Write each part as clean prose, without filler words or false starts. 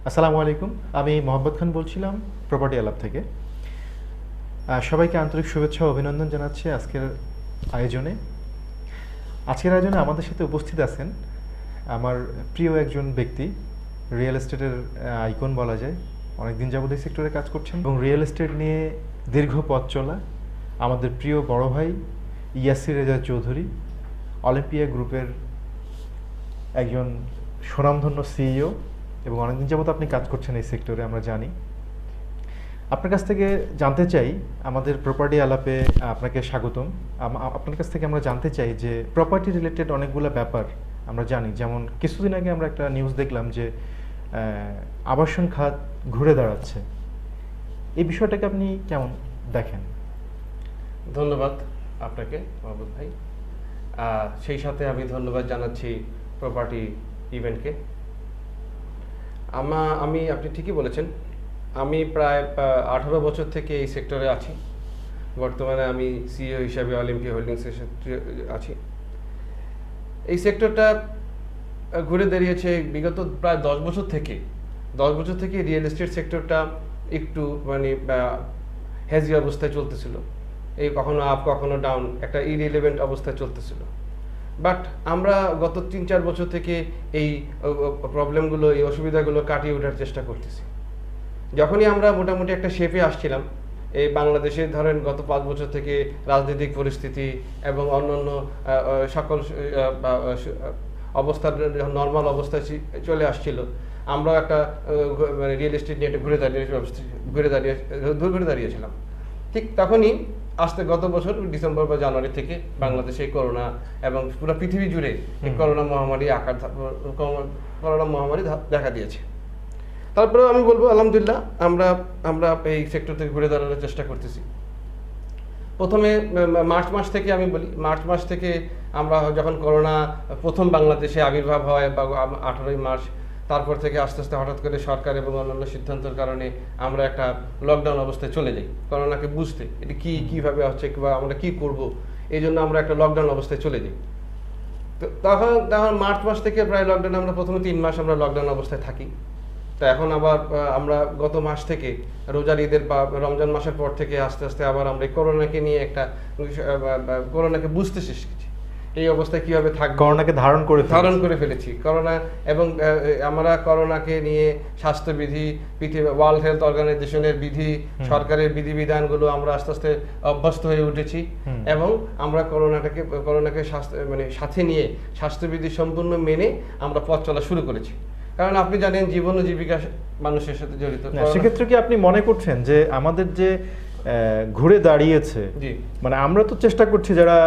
আসসালামু আলাইকুম। আমি মোহাম্মদ খান বলছিলাম প্রপার্টি আলাপ থেকে। সবাইকে আন্তরিক শুভেচ্ছা ও অভিনন্দন জানাচ্ছি আয়োজনে। আজকের আয়োজনে আমাদের সাথে উপস্থিত আছেন আমার প্রিয় একজন ব্যক্তি, রিয়েল এস্টেটের আইকন বলা যায়। অনেকদিন যাবত এই সেক্টরে কাজ করছেন এবং রিয়েল এস্টেট নিয়ে দীর্ঘ পথ চলা আমাদের প্রিয় বড় ভাই ইয়াসির রেজা চৌধুরী, অলিম্পিয়া গ্রুপের একজন সুনামধন্য সিইও এবং অনেকদিন যাবত আপনি কাজ করছেন এই সেক্টরে, আমরা জানি। আপনার কাছ থেকে জানতে চাই, আমাদের প্রপার্টি আলাপে আপনাকে স্বাগতম। আপনার কাছ থেকে আমরা জানতে চাই যে প্রপার্টি রিলেটেড অনেকগুলো ব্যাপার আমরা জানি, যেমন কিছুদিন আগে আমরা একটা নিউজ দেখলাম যে আবাসন খাত ঘুরে দাঁড়াচ্ছে। এই বিষয়টাকে আপনি কেমন দেখেন? ধন্যবাদ আপনাকে মাহবুব ভাই। সেই সাথে আমি ধন্যবাদ জানাচ্ছি প্রপার্টি ইভেন্টকে। আপনি ঠিকই বলেছেন, আমি প্রায় 18 বছর থেকে এই সেক্টরে আছি। বর্তমানে আমি সিইও হিসাবে অলিম্পিয়া হোল্ডিংসের সাথে আছি। এই সেক্টরটা ঘুরে দাঁড়িয়েছে বিগত প্রায় 10 বছর থেকে। 10 বছর থেকে রিয়েল এস্টেট সেক্টরটা একটু হেজি অবস্থায় চলতেছিল। এই কখনো আপ কখনো ডাউন, একটা ইরিলেভেন্ট অবস্থায় চলতেছিল। বাট আমরা গত 3-4 বছর থেকে এই প্রবলেমগুলো, এই অসুবিধাগুলো কাটিয়ে ওঠার চেষ্টা করতেছি। যখনই আমরা মোটামুটি একটা শেপে আসছিলাম, এই বাংলাদেশে ধরেন গত 5 বছর থেকে রাজনৈতিক পরিস্থিতি এবং অন্যান্য সকল অবস্থার নর্মাল অবস্থায় চলে আসছিল, আমরাও একটা রিয়েল এস্টেট নিয়ে একটা ঘুরে দাঁড়িয়েছিলাম। ঠিক তখনই গত বছর ডিসেম্বর বা জানুয়ারি থেকে বাংলাদেশে করোনা এবং পুরো পৃথিবী জুড়ে করোনা মহামারী দেখা দিয়েছে। তারপরেও আমি বলবো আলহামদুলিল্লাহ আমরা এই সেক্টর থেকে ঘুরে দাঁড়ানোর চেষ্টা করতেছি। প্রথমে মার্চ মাস থেকে আমরা যখন করোনা প্রথম বাংলাদেশে আবির্ভাব হয় বা 18ই মার্চ, তারপর থেকে আস্তে আস্তে হঠাৎ করে সরকার এবং অন্যান্য সিদ্ধান্তের কারণে আমরা একটা লকডাউন অবস্থায় চলে যাই করোনাকে বুঝতে, এটা কীভাবে হচ্ছে বা আমরা কী করব, এই জন্য আমরা একটা লকডাউন অবস্থায় চলে যাই। তো তখন মার্চ মাস থেকে প্রায় লকডাউন, আমরা প্রথমে 3 মাস আমরা লকডাউন অবস্থায় থাকি। তো এখন আবার আমরা গত মাস থেকে রোজার ঈদের বা রমজান মাসের পর থেকে আস্তে আস্তে আবার আমরা করোনাকে নিয়ে করোনাকে বুঝতে শিখেছি। এই অবস্থায় কিভাবে থাকবে, করোনাকে ধারণ করে ফেলেছি। করোনা এবং আমরা করোনাকে নিয়ে স্বাস্থ্যবিধি, ওয়ার্ল্ড হেলথ অর্গানাইজেশনের বিধি, সরকারের বিধিবিধানগুলো আমরা আস্তে আস্তে অভ্যস্ত হয়ে উঠেছি এবং আমরা করোনাকে সাথে নিয়ে স্বাস্থ্যবিধি সম্পূর্ণ মেনে আমরা পথ চলা শুরু করেছি। কারণ আপনি জানেন, জীবন ও জীবিকা মানুষের সাথে জড়িত। সেক্ষেত্রে কি আপনি মনে করছেন যে আমাদের যে ঘুরে দাঁড়িয়েছে, মানে আমরা তো চেষ্টা করছি যারা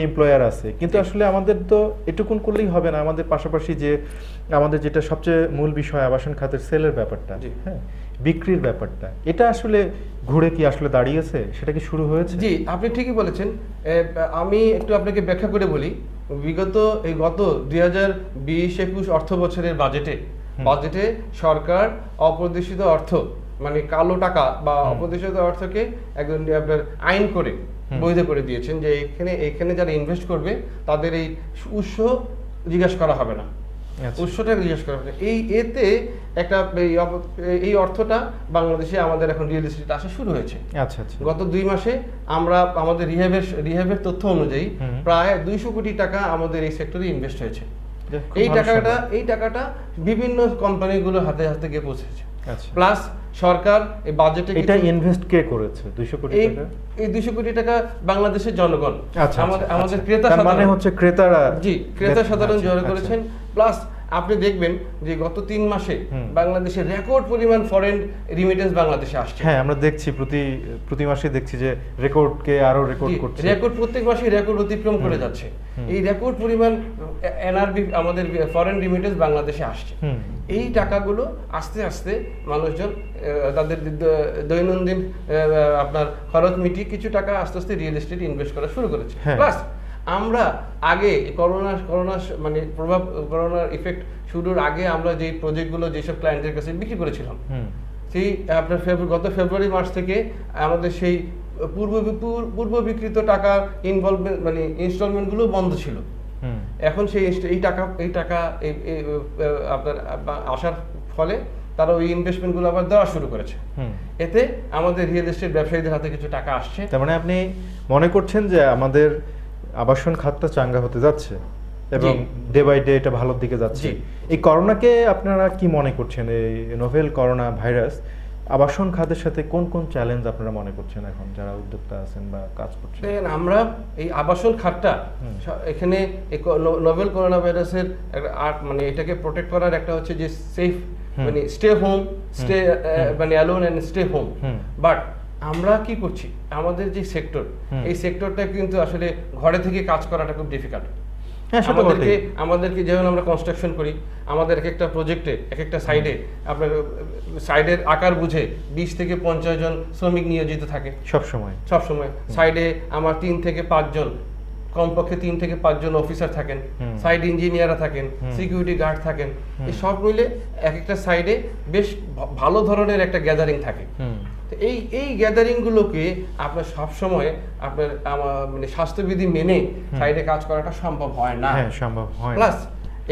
এমপ্লয়ার আছে, কিন্তু আসলে আমাদের তো এটুকুন করলেই হবে না। আমাদের পাশাপাশি যে আমাদের যেটা সবচেয়ে মূল বিষয়, আবাসন খাতের সেলের ব্যাপারটা, হ্যাঁ, বিক্রির ব্যাপারটা, এটা আসলে ঘুরে কি আসলে দাঁড়িয়েছে, সেটা কি শুরু হয়েছে? জি, আপনি ঠিকই বলেছেন। আমি একটু আপনাকে ব্যাখ্যা করে বলি। গত 2020-21 অর্থ বছরের বাজেটে সরকার অপ্রত্যাশিত অর্থ, মানে কালো টাকা বা অপ্রত্যাশিত অর্থকে একদম আপনার আইন করে বৈধ করে দিয়েছেন যে এখানে যারা ইনভেস্ট করবে তাদের এই উৎস জিজ্ঞাসা করা হবে না, উৎসটা জিজ্ঞেস করা হবে। এতে একটা এই অর্থটা বাংলাদেশে আমাদের এখন রিয়েল এস্টেট আসা শুরু হয়েছে। আচ্ছা। গত 2 মাসে আমরা আমাদের রিহ্যাবের তথ্য অনুযায়ী প্রায় 200 কোটি টাকা আমাদের এই সেক্টরে ইনভেস্ট হয়েছে। এই টাকাটা বিভিন্ন কোম্পানিগুলোর হাতে হাতে গিয়ে পৌঁছেছে। প্লাস সরকার এই বাজেটে এটা ইনভেস্ট কে করেছে? 200 কোটি টাকা, এই 200 কোটি টাকা বাংলাদেশের জনগণ, আমাদের ক্রেতা, মানে হচ্ছে ক্রেতারা, ক্রেতা সাধারণ জড়ো করেছেন। প্লাস আপনি দেখবেন যে গত 3 মাসে বাংলাদেশে রেকর্ড পরিমাণ ফরেন রিমিটেন্স বাংলাদেশে আসছে। হ্যাঁ, আমরা দেখছি প্রতি মাসে দেখছি যে রেকর্ডকে আরো রেকর্ড করছে। রেকর্ড প্রত্যেক মাসে রেকর্ড অতিক্রম করে যাচ্ছে। এই রেকর্ড পরিমাণ এনআরবি আমাদের ফরেন রিমিটেন্স বাংলাদেশে আসছে। এই টাকাগুলো আস্তে আস্তে মানুষজন তাদের দৈনন্দিন আপনার খরচ মিটিয়ে কিছু টাকা আস্তে আস্তে রিয়েল এস্টেট ইনভেস্ট করা শুরু করেছে। প্লাস আমরা আগে করোনার ইফেক্ট শুরুর আগে আমরা যে প্রজেক্টগুলো যেসব ক্লায়েন্টের কাছে বিক্রি করেছিলাম, সেই আপনার গত ফেব্রুয়ারি মাস থেকে আমাদের সেই পূর্ব বিক্রিত টাকার ইনস্টলমেন্টগুলো বন্ধ ছিল। এখন এই টাকা আপনার আসার ফলে তারা ওই ইনভেস্টমেন্টগুলো আবার দেওয়া শুরু করেছে। হুম। এতে আমাদের রিয়েল এস্টেট ব্যবসায়ীদের হাতে কিছু টাকা আসছে। তার মানে আপনি মনে করছেন যে আমাদের আবাসন খাতটা চাঙ্গা হতে যাচ্ছে এবং ডে বাই ডে এটা ভালোর দিকে যাচ্ছে। জি। এই করোনাকে আপনারা কি মনে করছেন, এই নোভেল করোনা ভাইরাস আবাসন খাতের সাথে কোন কোন চ্যালেঞ্জ আপনারা মনে করছেন এখন যারা উদ্যোক্তা আছেন বা কাজ করছেন? দেখেন, আমরা এই আবাসন খাতটা এখানে নোভেল করোনা ভাইরাসের মানে এটাকে প্রোটেক্ট করার একটা হচ্ছে যে সেফ, মানে স্টে হোম, স্টে মানে alone and stay home. But আমরা কি করছি, আমাদের যে সেক্টর, এই সেক্টরটা কিন্তু আসলে ঘরে থেকে কাজ করাটা খুব ডিফিকাল্ট। আমাদেরকে যেমন আমরা কনস্ট্রাকশন করি, আমাদের এক একটা প্রজেক্টে এক একটা সাইডে আপনার সাইডের আকার বুঝে 20 থেকে 50 জন শ্রমিক নিয়োজিত থাকে সবসময়। সাইডে আমার 3 থেকে 5 জন, কমপক্ষে 3 থেকে 5 জন অফিসার থাকেন, সাইড ইঞ্জিনিয়াররা থাকেন, সিকিউরিটি গার্ড থাকেন। এই সব মিলে এক একটা সাইডে বেশ ভালো ধরনের একটা গ্যাদারিং থাকে। তো এই গ্যাদারিংগুলোকে আপনার সবসময় আপনার মানে স্বাস্থ্যবিধি মেনে সাইডে কাজ করাটা সম্ভব হয় না। প্লাস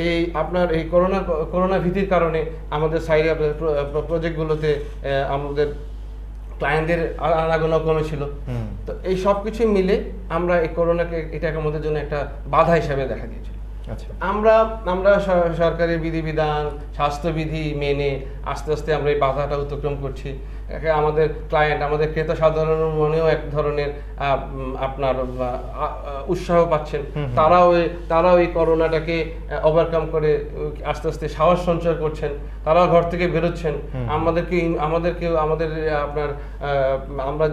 এই আপনার এই করোনা ভীতির কারণে আমাদের সাইডে প্রজেক্টগুলোতে আমাদের ক্লায়েন্টদের আনাগোনা কমেছিল। তো এই সব কিছু মিলে আমরা এই করোনাকে এটাকে আমাদের জন্য একটা বাধা হিসেবে দেখা দিয়েছিল। আমরা সরকারের বিধিবিধান, স্বাস্থ্যবিধি মেনে আস্তে আস্তে আমরা এই বাধাটা অতিক্রম করছি। আমাদের ক্লায়েন্ট, আমাদের ক্রেতা সাধারণের মনেও এক ধরনের আপনার উৎসাহ পাচ্ছেন। তারাও এই করোনাটাকে ওভারকাম করে আস্তে আস্তে সাহস সঞ্চয় করছেন, তারাও ঘর থেকে বেরোচ্ছেন। আমাদেরকেও আমাদের আপনার আমরা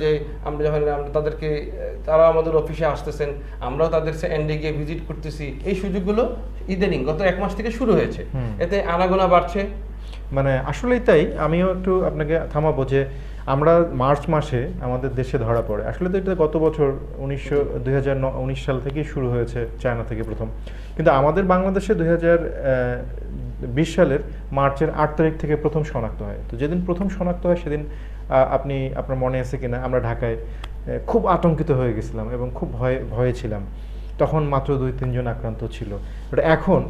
যখন তাদেরকে, তারাও আমাদের অফিসে আসতেছেন, আমরাও তাদের এন্ডে গিয়ে ভিজিট করতেছি। এই সুযোগগুলো ইদানিং গত 1 মাস থেকে শুরু হয়েছে, এতে আনাগোনা বাড়ছে। মানে আসলেই তাই। আমিও একটু আপনাকে থামাবো যে আমরা মার্চ মাসে আমাদের দেশে ধরা পড়ে, আসলে তো এটা গত বছর 2019 সাল থেকেই শুরু হয়েছে, চায়না থেকে প্রথম। কিন্তু আমাদের বাংলাদেশে 2020 সালের মার্চের 8 তারিখ থেকে প্রথম শনাক্ত হয়। তো যেদিন প্রথম শনাক্ত হয় সেদিন আপনার মনে আছে কিনা, আমরা ঢাকায় খুব আতঙ্কিত হয়ে গেছিলাম এবং খুব ভয়ে ছিলাম। তখন মাত্র 2-3 জন আক্রান্ত ছিল। বাট এখন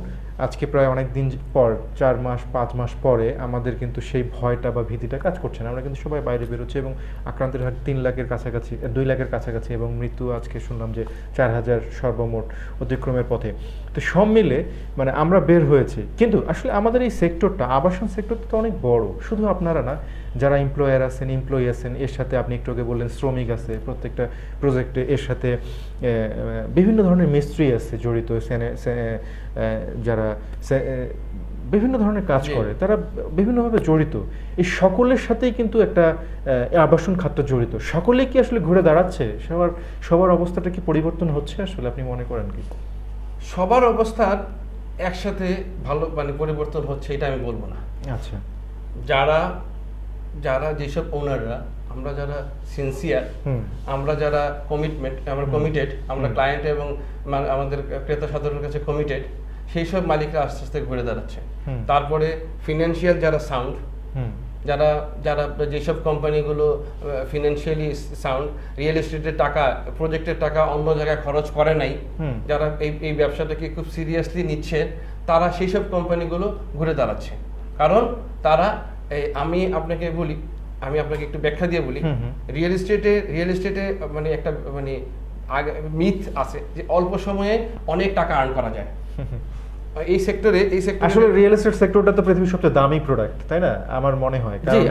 আজকে প্রায় অনেক দিন পর, 4 মাস 5 মাস পরে আমাদের কিন্তু সেই ভয়টা বা ভীতিটা কাজ করছে না। আমরা কিন্তু সবাই বাইরে বেরোচ্ছি এবং আক্রান্তের হার 3 লাখের কাছাকাছি, 2 লাখের কাছাকাছি, এবং মৃত্যু আজকে শুনলাম যে 4000 সর্বমোট অতিক্রমের পথে। তো সব মিলে মানে আমরা বের হয়েছি। কিন্তু আসলে আমাদের এই সেক্টরটা, আবাসন সেক্টরটা তো অনেক বড়। শুধু আপনারা না, যারা এমপ্লয়ার আছেন, এমপ্লয়ি আছেন, এর সাথে আপনি একটু আগে বললেন শ্রমিক আছে প্রত্যেকটা প্রজেক্টে, এর সাথে বিভিন্ন ধরনের মিস্ত্রি আছে জড়িত, যারা বিভিন্ন ধরনের কাজ করে, তারা বিভিন্নভাবে জড়িত। এই সকলের সাথেই কিন্তু একটা আবাসন খাতটা জড়িত। সকলেই কি আসলে ঘুরে দাঁড়াচ্ছে? সবার অবস্থাটা কি পরিবর্তন হচ্ছে আসলে, আপনি মনে করেন কি? সবার অবস্থার একসাথে ভালো মানে পরিবর্তন হচ্ছে এটা আমি বলবো না। আচ্ছা, যারা যেসব ওনাররা, আমরা যারা সিনসিয়ার, আমরা যারা কমিটেড, আমরা ক্লায়েন্ট এবং আমাদের ক্রেতা সাধারণের কাছে কমিটেড, সেই সব মালিকরা আস্তে আস্তে ঘুরে দাঁড়াচ্ছে। তারপরে ফিনান্সিয়াল যারা সাউন্ড, যারা যেসব কোম্পানিগুলো ফিনান্সিয়ালি সাউন্ড, রিয়েল এস্টেটের টাকা, প্রজেক্টের টাকা অন্য জায়গায় খরচ করে নাই, যারা এই ব্যবসাটাকে খুব সিরিয়াসলি নিচ্ছে, তারা সেই সব কোম্পানিগুলো ঘুরে দাঁড়াচ্ছে। কারণ তারা, আমি আপনাকে একটু ব্যাখ্যা দিয়ে বলি। রিয়েল এস্টেটে মানে একটা মানে মিথ আছে যে অল্প সময়ে অনেক টাকা আর্ন করা যায়। এই সেক্টরে আসলে রিয়েল এস্টেট সেক্টরটা তো পৃথিবীর সবচেয়ে দামি প্রোডাক্ট, তাই না? আমার মনে হয়, কারণ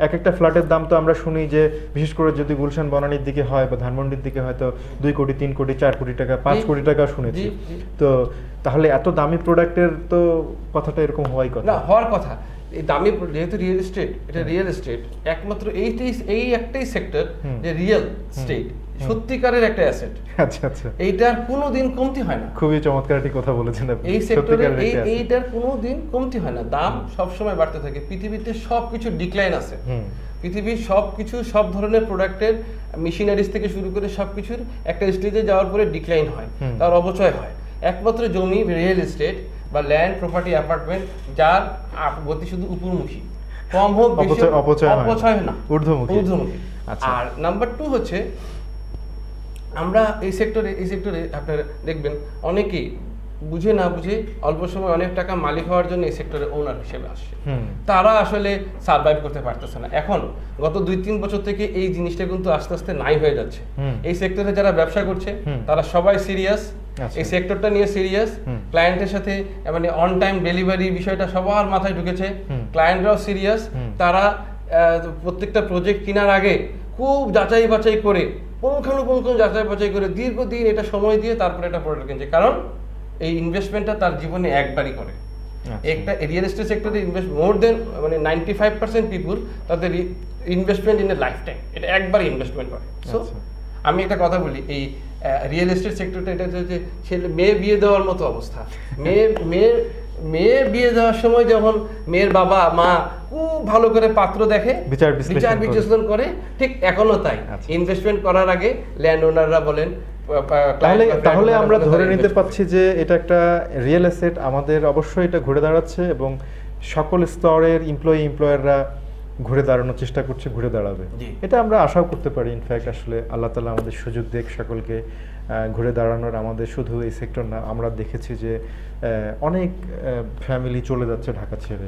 এক একটা ফ্ল্যাটের দাম তো আমরা শুনি যে বিশেষ করে যদি গুলশান বনানীর দিকে হয় বা ধানমন্ডির দিকে হয় তো 2 কোটি, 3 কোটি, 4 কোটি টাকা, 5 কোটি টাকা শুনেছি। তো তাহলে এত দামি প্রোডাক্টের তো কথাটা এরকম হওয়ার কথা। এই দামি, যেহেতু রিয়েল এস্টেট একমাত্র এই একটাই সেক্টর যে রিয়েল এস্টেট সত্যিকারের একটা অ্যাসেট। আচ্ছা, এইটার কোনোদিন কমতি হয় না। খুবই চমৎকার একটি কথা বলেছেন আপনি। এই সেক্টরে এইটার কোনোদিন কমতি হয় না, দাম সবসময় বাড়তে থাকে। পৃথিবীতে সবকিছু ডিক্লাইন আছে। পৃথিবীর সবকিছু, সব ধরনের প্রোডাক্টের, মেশিনারিজ থেকে শুরু করে সবকিছুর একটা স্টেজে যাওয়ার পরে ডিক্লাইন হয়, তার অপচয় হয়। একমাত্র জমি, রিয়েল এস্টেট বা ল্যান্ড, প্রপার্টি, অ্যাপার্টমেন্ট, যার গতি শুধু উপরমুখী, কম হোক বেশি অপচয় না, ঊর্ধ্বমুখী। আর নাম্বার 2 হচ্ছে, আমরা এই সেক্টরে আপনারা দেখবেন অনেকেই বুঝে না বুঝে অল্প সময় অনেক টাকা মালিক হওয়ার জন্য এই সেক্টরে ওনার হিসেবে আসছে। হুম। তারা আসলে সার্ভাইভ করতে পারতেছে না। এখন গত 2-3 বছর থেকে এই জিনিসটা কিন্তু আস্তে আস্তে নাই হয়ে যাচ্ছে। হুম। এই সেক্টরে যারা ব্যবসা করছে হুম। তারা সবাই সিরিয়াস, আচ্ছা। এই সেক্টরটা নিয়ে সিরিয়াস। হুম। ক্লায়েন্টের সাথে মানে অন টাইম ডেলিভারি বিষয়টা সবার মাথায় ঢুকেছে। হুম। ক্লায়েন্টরাও সিরিয়াস। হুম। তারা প্রত্যেকটা প্রজেক্ট কেনার আগে খুব যাচাই বাছাই করে, পুঙ্খানুপুঙ্খ যাচাই বাছাই করে দীর্ঘদিন এটা সময় দিয়ে তারপরে এটা প্রোডাক্ট কিনছে, কারণ এই ইনভেস্টমেন্টটা তার জীবনে একবারই করে। আচ্ছা। একটা রিয়েল এস্টেট সেক্টরে ইনভেস্ট মোর দেন মানে 95% পিপুল তাদের investment in a life time এটা একবারই ইনভেস্টমেন্ট করে। সো আচ্ছা। আমি একটা কথা বলি, এই রিয়েল এস্টেট সেক্টরটা এটা হচ্ছে ছেলে মেয়ে বিয়ে দেওয়ার মতো অবস্থা। মেয়ে বিয়ে দেওয়ার সময় যখন মেয়ের বাবা মা খুব ভালো করে পাত্র দেখে, বিচার বিশ্লেষণ করে, ঠিক এখনো তাই। আচ্ছা। ইনভেস্টমেন্ট করার আগে ল্যান্ড ওনাররা বলেন, তাহলে আমরা ধরে নিতে পারছি যে এটা একটা রিয়েল এস্টেট আমাদের অবশ্যই এটা ঘুরে দাঁড়াচ্ছে এবং সকল স্তরের এমপ্লয়াররা ঘুরে দাঁড়ানোর চেষ্টা করছে, ঘুরে দাঁড়াবে। জি। এটা আমরা আশাও করতে পারি। ইনফ্যাক্ট আসলে আল্লাহ তাআলা আমাদের সুযোগ দেখ সকলকে ঘুরে দাঁড়ানোর। আমাদের শুধু এই সেক্টর না, আমরা দেখেছি যে অনেক ফ্যামিলি চলে যাচ্ছে ঢাকা ছেড়ে,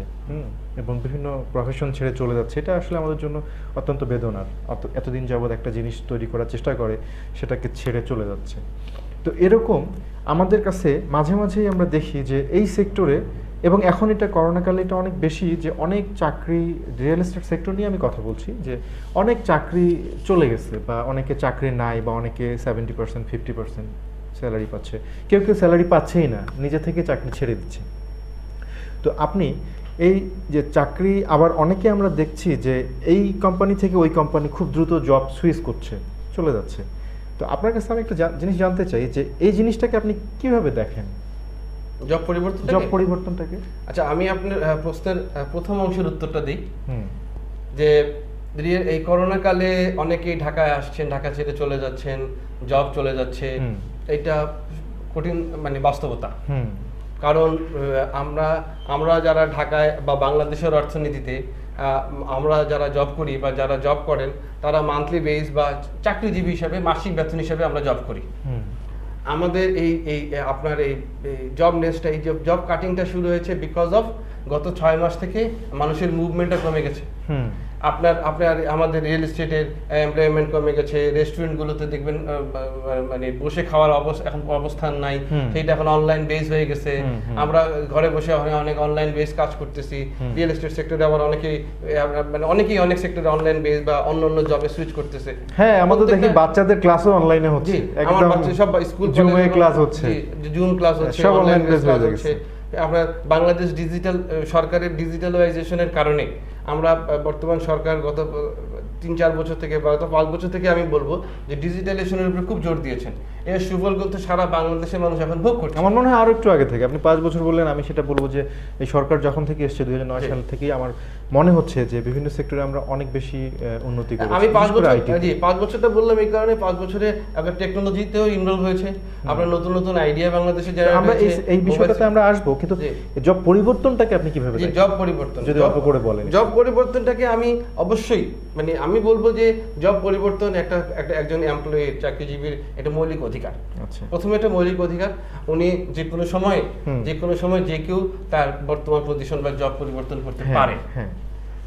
এবং বিভিন্ন প্রফেশন ছেড়ে চলে যাচ্ছে। এটা আসলে আমাদের জন্য অত্যন্ত বেদনার। এতদিন যাবৎ একটা জিনিস তৈরি করার চেষ্টা করে সেটাকে ছেড়ে চলে যাচ্ছে। তো এরকম আমাদের কাছে মাঝে মাঝেই আমরা দেখি যে এই সেক্টরে, এবং এখন এটা করোনাকালে এটা অনেক বেশি, যে অনেক চাকরি, রিয়েল এস্টেট সেক্টর নিয়ে আমি কথা বলছি, যে অনেক চাকরি চলে গেছে, বা অনেকে চাকরি নাই, বা অনেকে 70% 50% স্যালারি পাচ্ছে, কেউ কেউ স্যালারি পাচ্ছেই না, নিজে থেকে চাকরি ছেড়ে দিচ্ছে। তো আপনি এই যে চাকরি, আবার অনেকে আমরা দেখছি যে এই কোম্পানি থেকে ওই কোম্পানি খুব দ্রুত জব সুইচ করছে, চলে যাচ্ছে। তো আপনার কাছে আমি একটা জিনিস জানতে চাই যে এই জিনিসটাকে আপনি কিভাবে দেখেন, জব পরিবর্তনটাকে? আচ্ছা, আমি আপনার প্রশ্নের প্রথম অংশের উত্তরটা দিই। হুম। যে এই করোনা কালে অনেকেই ঢাকায় আসছেন, ঢাকা ছেড়ে চলে যাচ্ছেন, জব চলে যাচ্ছে, এটা কঠিন মানে বাস্তবতা। কারণ আমরা যারা ঢাকায় বা বাংলাদেশের অর্থনীতিতে আমরা যারা জব করি বা যারা জব করেন, তারা মান্থলি বেস বা চাকরিজীবী হিসাবে মাসিক বেতন হিসাবে আমরা জব করি। আমাদের এই আপনার এই জব নেস্টটা, এই জব কাটিংটা শুরু হয়েছে বিকজ অফ গত 6 মাস থেকে মানুষের মুভমেন্টটা কমে গেছে। আপনার আমাদের রিয়েল এস্টেটের এমপ্লয়মেন্ট কমে গেছে। রেস্টুরেন্টগুলোতে দেখবেন মানে বসে খাওয়ার এখন অবস্থান নাই, সেইটা এখন অনলাইন বেস হয়ে গেছে। আমরা ঘরে বসে অনেক অনলাইন বেস কাজ করতেছি। রিয়েল এস্টেট সেক্টরে আবার অনেকেই অনেক সেক্টরে অনলাইন বেস বা অন্য জবে সুইচ করতেছে। হ্যাঁ, আমাদের দেখি বাচ্চাদের ক্লাসও অনলাইনে হচ্ছে, আমার বাচ্চা সব স্কুল জুমে ক্লাস হচ্ছে, জুম ক্লাস হচ্ছে, সব অনলাইন বেস ক্লাস হয়ে হচ্ছে। গেছে। আপনার বাংলাদেশ সরকারের ডিজিটালাইজেশনের কারণে আমরা বর্তমান সরকার গত 3-4 বছর থেকে বা গত 5 বছর থেকে আমি বলবো যে ডিজিটালাইজেশনের উপরে খুব জোর দিয়েছেন। এর সুফল কিন্তু সারা বাংলাদেশের মানুষ এখন ভোগ করছে। আমার মনে হয় আরো একটু আগে থেকে, আপনি 5 বছর বললেন, আমি সেটা বলবো যে এই সরকার যখন থেকে এসেছে 2009 সাল থেকেই আমার মনে হচ্ছে যে বিভিন্ন সেক্টরে আমরা অনেক বেশি উন্নতি করেছি। আমি 5 বছরটা বললাম এই কারণে, 5 বছরে আপনার টেকনোলজিতেও ইনভলভ হয়েছে, আপনার নতুন নতুন আইডিয়া বাংলাদেশে যারা আমরা এই বিষয়টাতে আমরা আসবো, কিন্তু জব পরিবর্তনটাকে আপনি কিভাবে দেখেন? জব পরিবর্তন যদি অল্প করে বলেন। জব পরিবর্তনটাকে আমি অবশ্যই মানে আমি বলবো যে জব পরিবর্তন একজন এমপ্লয়ি, চাকরিজীবীর একটা মৌলিক অধিকার। আচ্ছা। প্রথমে একটা মৌলিক অধিকার, উনি যে কোনো সময় যে কেউ তার বর্তমান পজিশন বা জব পরিবর্তন করতে পারে।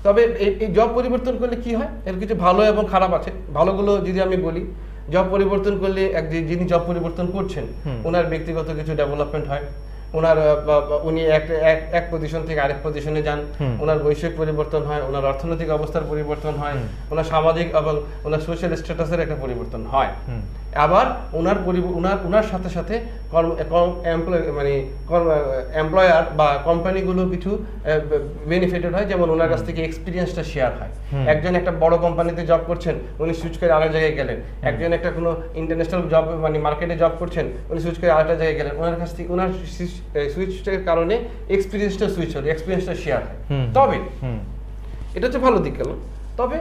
তবে এই জব পরিবর্তন করলে কি হয়, এর কিছু ভালো এবং খারাপ আছে। ভালোগুলো যদি আমি বলি, জব পরিবর্তন করলে যিনি জব পরিবর্তন করছেন ওনার ব্যক্তিগত কিছু ডেভেলপমেন্ট হয়, উনি এক পজিশন থেকে আরেক পজিশনে যান, ওনার বৈষয়িক পরিবর্তন হয়, ওনার অর্থনৈতিক অবস্থার পরিবর্তন হয়, ওনার সামাজিক এবং ওনার সোশ্যাল স্ট্যাটাসের একটা পরিবর্তন হয়। আবার ওনার সাথে সাথে এমপ্লয়ার বা কোম্পানিগুলো কিছু বেনিফিটেড হয়, যেমন ওনার কাছ থেকে এক্সপিরিয়েন্সটা শেয়ার হয়। একজন একটা বড় কোম্পানিতে জব করছেন, উনি সুইচ করে আরেক জায়গায় গেলেন। একজন একটা কোনো ইন্টারন্যাশনাল জব মানে মার্কেটে জব করছেন, উনি সুইচ করে আরেকটা জায়গায় গেলেন। ওনার কাছ থেকে ওনার সুইচের কারণে এক্সপিরিয়েন্সটা সুইচ হলো, এক্সপিরিয়েন্সটা শেয়ার হয়। তবে এটা হচ্ছে ভালো দিক গেল। তবে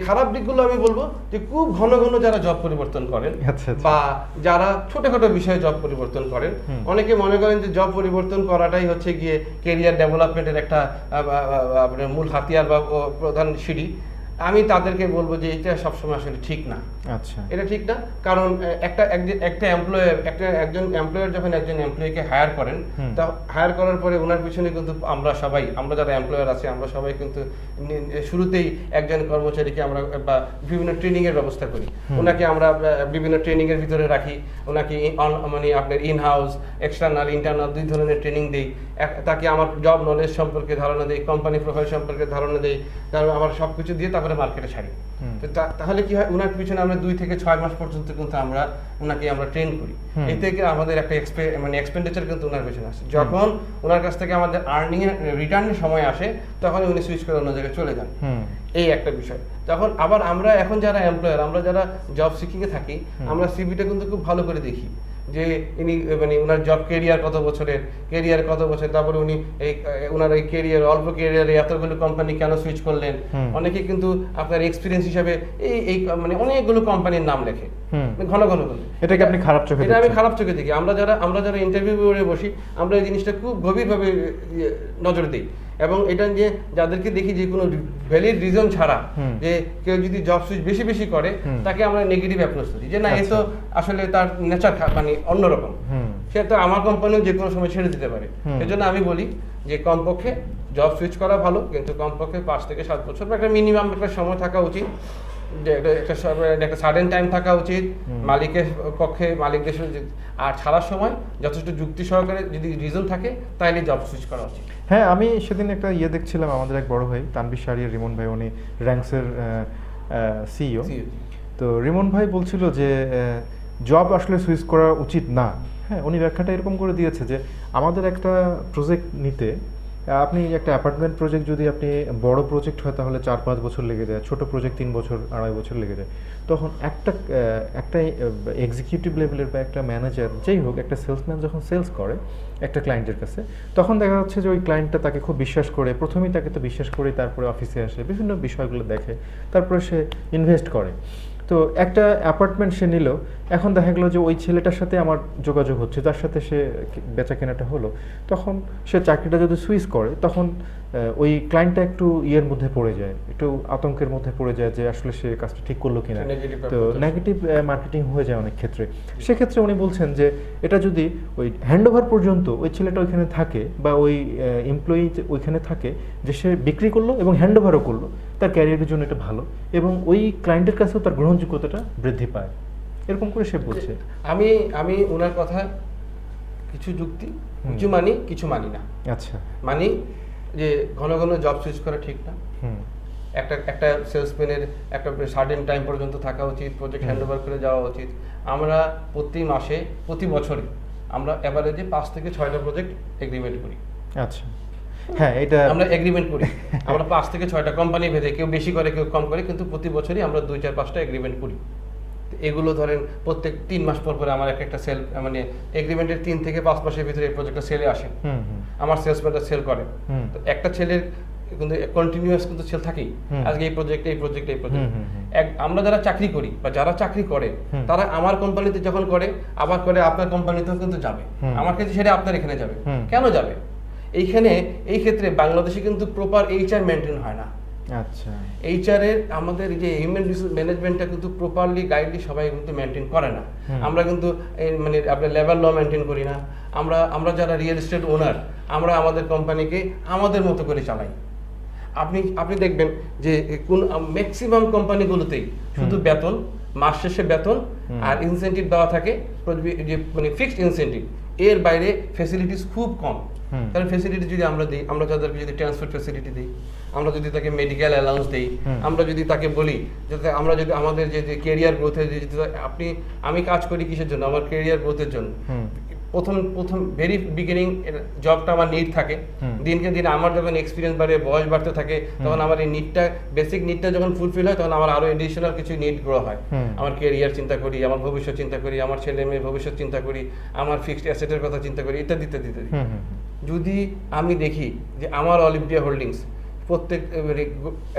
খারাপ দিকগুলো আমি বলবো যে খুব ঘন ঘন যারা জব পরিবর্তন করেন বা যারা ছোটখাটো বিষয়ে জব পরিবর্তন করেন, অনেকে মনে করেন যে জব পরিবর্তন করাটাই হচ্ছে গিয়ে কেরিয়ার ডেভেলপমেন্টের একটা মূল হাতিয়ার বা প্রধান সিঁড়ি। আমি তাদেরকে বলবো যে এটা সবসময় আসলে ঠিক না। আচ্ছা। এটা ঠিক না, কারণ একটা এমপ্লয়ার একজন এমপ্লয়ার যখন একজন এমপ্লয়িকে হায়ার করেন, তা হায়ার করার পরে ওনার পিছনে কিন্তু আমরা যারা এমপ্লয়ার আছি আমরা সবাই কিন্তু শুরুতেই একজন কর্মচারীকে আমরা বা বিভিন্ন ট্রেনিং এর ব্যবস্থা করি। ওনাকে আমরা বিভিন্ন ট্রেনিং এর ভিতরে রাখি, ওনাকে মানে আপনার ইন হাউস, এক্সটার্নাল, ইন্টারনাল 2 ধরনের ট্রেনিং দেই। তাকে আমার জব নলেজ সম্পর্কে ধারণা দেই, কোম্পানি প্রোফাইল সম্পর্কে ধারণা দেই, তারপর আমার সবকিছু দিয়ে তারপরে মার্কেটে ছাড়ি। তো তাহলে কি হয়, ওনার পিছনে আমরা 2 থেকে 6 মাস পর্যন্ত কিন্তু ওনাকে আমরা ট্রেন করি। এই থেকে আমাদের একটা এক্সপেন্ডিচার কিন্তু ওনার পিছনে আসে। যখন ওনার কাছ থেকে আমাদের আর্নিং এর রিটার্নের সময় আসে তখন উনি সুইচ করে অন্য জায়গায় চলে যান। এই একটা বিষয়। তখন আবার আমরা এখন যারা এমপ্লয়ার, আমরা যারা জব সিকিং এ থাকি, আমরা সিভিটা কিন্তু খুব ভালো করে দেখি যে ইনি মানে ওনার জব কেরিয়ার কত বছর, তারপরে উনি ওনার এই কেরিয়ার অল্প কেরিয়ারে এতগুলো কোম্পানি কেন সুইচ করলেন। অনেকে কিন্তু আপনার এক্সপিরিয়েন্স হিসাবে এই মানে অনেকগুলো কোম্পানির নাম লেখে ঘন ঘন। এটাকে আপনি খারাপ চোখে এটা আমি খারাপ চোখে দেখি। আমরা যারা ইন্টারভিউ করে বসি, আমরা এই জিনিসটা খুব গভীরভাবে নজর দিই, এবং এটা যে যাদেরকে দেখি যে কোনো ভ্যালিড রিজন ছাড়া যে কেউ যদি জব সুইচ বেশি করে তাকে আমরা নেগেটিভ অ্যাপ্রোচ করি যে না, এ তো আসলে তার নেচার মানে অন্যরকম, সে তো আমার কোম্পানিও যে কোনো সময় ছেড়ে দিতে পারে। এজন্য আমি বলি যে কমপক্ষে জব সুইচ করা ভালো, কিন্তু কমপক্ষে 5 থেকে 7 বছর বা একটা মিনিমাম একটা সময় থাকা উচিত, যে একটা সাডেন টাইম থাকা উচিত মালিকের পক্ষে, মালিকদের সাথে। আর ছাড়ার সময় যথেষ্ট যুক্তি সহকারে যদি রিজন থাকে তাহলে জব সুইচ করা উচিত। হ্যাঁ, আমি সেদিন একটা দেখছিলাম, আমাদের এক বড় ভাই তানভীর শাহরিয়ার রিমন ভাই, উনি র্যাঙ্কসের সিইও। তো রিমন ভাই বলছিল যে জব আসলে সুইচ করা উচিত না। হ্যাঁ, উনি ব্যাখ্যাটা এরকম করে দিয়েছে যে আমাদের একটা প্রজেক্ট নিতে, আপনি একটা অ্যাপার্টমেন্ট প্রজেক্ট যদি আপনি বড় প্রজেক্ট হয় তাহলে 4-5 বছর লেগে যায়, ছোট প্রজেক্ট 3 বছর 2.5 বছর লেগে যায়। তখন একটা এক্সিকিউটিভ লেভেলের বা একটা ম্যানেজার যেই হোক, একটা সেলসম্যান যখন সেলস করে একটা ক্লায়েন্টের কাছে, তখন দেখা যাচ্ছে যে ওই ক্লায়েন্টটা তাকে খুব বিশ্বাস করে, প্রথমেই তাকে তো বিশ্বাস করে তারপরে অফিসে আসে, বিভিন্ন বিষয়গুলো দেখে, তারপরে সে ইনভেস্ট করে। তো একটা অ্যাপার্টমেন্ট সে নিল, এখন দেখা গেলো যে ওই ছেলেটার সাথে আমার যোগাযোগ হচ্ছে, যার সাথে সে বেচা কেনাটা হলো, তখন সে চাকরিটা যদি সুইচ করে তখন ওই ক্লায়েন্টটা একটু ইয়ের মধ্যে পড়ে যায়, একটু আতঙ্কের মধ্যে পড়ে যায় যে আসলে সে কাজটা ঠিক করলো কিনা। তো নেগেটিভ মার্কেটিং হয়ে যায় অনেক ক্ষেত্রে। সেক্ষেত্রে উনি বলছেন যে এটা যদি ওই হ্যান্ডওভার পর্যন্ত ওই ছেলেটা ওইখানে থাকে বা ওই এমপ্লয়ি ওইখানে থাকে, যে সে বিক্রি করলো এবং হ্যান্ডওভারও করলো, তার ক্যারিয়ারের জন্য এটা ভালো এবং ওই ক্লায়েন্টের কাছেও তার গ্রহণযোগ্যতাটা বৃদ্ধি পায়, এরকম করে সে বলছে। আমি ওনার কথা কিছু যুক্তি, কিছু মানি, কিছু মানি না। আচ্ছা। মানি যে ঘন ঘন জব সুইচ করা ঠিক না। একটা সেলসম্যানের একটা সার্টেন টাইম পর্যন্ত থাকা উচিত, প্রজেক্ট হ্যান্ডওভার করে যাওয়া উচিত। আমরা প্রতি বছরে আমরা এভারেজে 5 থেকে 6টা প্রজেক্ট এগ্রিমেন্ট করি। আচ্ছা। হ্যাঁ, এটা আমরা এগ্রিমেন্ট করি, আমরা 5 থেকে 6টা কোম্পানি ভেদে, কেউ বেশি করে কেউ কম করে, কিন্তু প্রতি বছরই আমরা 2-4-5টা এগ্রিমেন্ট করি। এগুলো ধরেন প্রত্যেক 3 মাস পর পরে আমার একটা সেল, মানে এগ্রিমেন্টের 3 থেকে 5 মাসের ভিতরে এই প্রজেক্টটা সেলে আসে, আমার সেলসম্যানটা সেল করে। তো একটা ছেলের কিন্তু কন্টিনিউয়াস কিন্তু সেল থাকেই, আজকে এই প্রজেক্ট। আমরা যারা চাকরি করি বা যারা চাকরি করে তারা আমার কোম্পানিতে যখন করে, আবার করে আপনার কোম্পানিতেও কিন্তু যাবে, আমার কাছে সেটা আপনার এখানে যাবে। কেন যাবে? এই ক্ষেত্রে বাংলাদেশে কিন্তু প্রপার এইচআর মেনটেন হয় না। আচ্ছা। এইচআর এর আমাদের যে হিউম্যান রিসোর্স ম্যানেজমেন্টটা কিন্তু প্রপারলি গাইডলি সবাই কিন্তু মেনটেন করে না। আমরা কিন্তু মানে আপনার লেবার ল মেনটেন করি না। আমরা যারা রিয়েল এস্টেট ওনার, আমরা আমাদের কোম্পানিকে আমাদের মতো করে চালাই। আপনি দেখবেন যে কোন ম্যাক্সিমাম কোম্পানিগুলোতেই শুধু বেতন, মাস শেষে বেতন আর ইনসেন্টিভ দেওয়া থাকে, যে মানে ফিক্সড ইনসেন্টিভ, এর বাইরে ফ্যাসিলিটিস খুব কম। কারণ ফ্যাসিলিটি যদি আমরা দিই, আমরা তাদেরকে যদি ট্রান্সপোর্ট ফ্যাসিলিটি দিই, আমরা যদি তাকে মেডিকেল অ্যালাউন্স দিই, আমরা যদি তাকে বলি যাতে আমরা যদি আমাদের যে কেরিয়ার গ্রোথের, আমি কাজ করি কিসের জন্য? আমার কেরিয়ার গ্রোথের জন্য। প্রথম ভেরি বিগিনিং জবটা আমার নিড থাকে, দিনকে দিন আমার যখন এক্সপিরিয়েন্স বাড়ে, বয়স বাড়তে থাকে, তখন আমার এই নিডটা, বেসিক নিডটা যখন ফুলফিল হয়, তখন আমার আরো এডিশনাল কিছু নিড গ্রো হয়। আমার কেরিয়ার চিন্তা করি, আমার ভবিষ্যৎ চিন্তা করি, আমার ছেলে মেয়ের ভবিষ্যৎ চিন্তা করি, আমার ফিক্সড অ্যাসেটের কথা চিন্তা করি, ইত্যাদি ইত্যাদি ইত্যাদি। যদি আমি দেখি যে আমার অল ইন্ডিয়া হোল্ডিংস প্রত্যেক মানে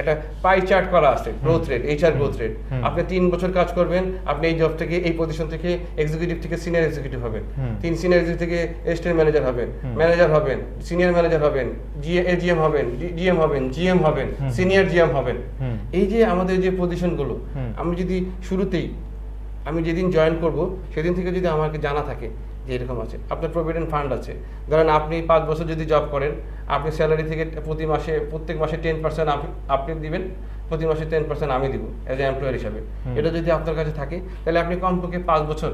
একটা পাই চার্ট করা আছে growth rate, HR growth rate. আপনি 3 বছর কাজ করবেন, আপনি এই জব থেকে, এই পজিশন থেকে এক্সিকিউটিভ থেকে সিনিয়র এক্সিকিউটিভ হবেন, 3 সিনিয়র এক্সিকিউটিভ থেকে অ্যাসিস্ট্যান্ট ম্যানেজার হবেন, ম্যানেজার হবেন, সিনিয়র ম্যানেজার হবেন, এজিএম হবেন, জিএম হবেন, জিএম হবেন, সিনিয়র জিএম হবেন। এই যে আমাদের যে পজিশনগুলো, আমি যদি শুরুতেই, আমি যেদিন জয়েন করব সেদিন থেকে যদি আমাকে জানা থাকে যে এরকম আছে, আপনার প্রভিডেন্ট ফান্ড আছে, ধরেন আপনি 5 বছর যদি জব করেন, আপনি স্যালারি থেকে প্রত্যেক মাসে 10% আপনি দিবেন, প্রতি মাসে 10% আমি দিব অ্যাজ এ এমপ্লয়ার হিসাবে। এটা যদি আপনার কাছে থাকে তাহলে আপনি কমপক্ষে 5 বছর,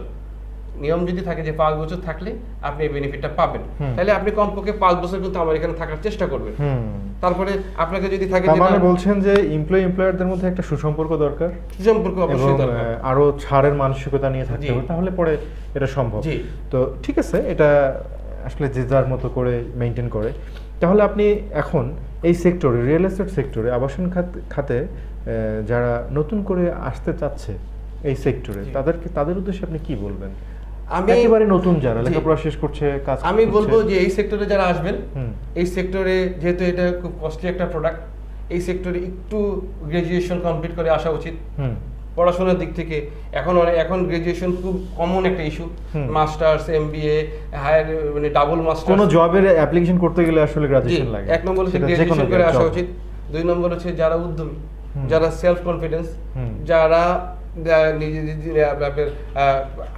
নিয়ম যদি থাকে যে 5 বছর থাকলে আপনি এই বেনিফিটটা পাবেন, তাহলে আপনি কমপক্ষে 5 বছর কিন্তু আমার এখানে থাকার চেষ্টা করবেন। তারপরে আপনাকে যদি থাকে, তার মানে বলছেন যে এমপ্লয়ারদের মধ্যে একটা সুসম্পর্ক দরকার, সুসম্পর্ক অবশ্যই দরকার, আরো ছাড়ের মানসিকতা নিয়ে থাকতে হবে, তাহলে পরে এটা সম্ভব। তো ঠিক আছে, এটা আসলে যে যার মতো করে মেনটেন করে। তাহলে আপনি এখন এই সেক্টরে, রিয়েল এস্টেট সেক্টরে, আবাসন খাতে যারা নতুন করে আসতে চাচ্ছে এই সেক্টরে, তাদের উদ্দেশ্যে আপনি কি বলবেন? আমি একেবারে নতুন যারা লেখাপড়া শেষ করছে, কাজ আমি বলবো যে এই সেক্টরে যারা আসবেন, এই সেক্টরে যেহেতু এটা খুব কস্টলি একটা প্রোডাক্ট, এই সেক্টরে একটু গ্রাজুয়েশন কমপ্লিট করে আসা উচিত। পড়াশোনার দিক থেকে এখন গ্রাজুয়েশন খুব কমন একটা ইস্যু, মাস্টার্স, এমবিএ, হায়ার মানে ডাবল মাস্টার্স, কোনো জবের অ্যাপ্লিকেশন করতে গেলে আসলে গ্রাজুয়েশন লাগে। 1 নম্বর হচ্ছে গ্রাজুয়েশন করে আসা উচিত। 2 নম্বর হচ্ছে যারা উদ্যমী, যারা সেলফ কনফিডেন্স, যারা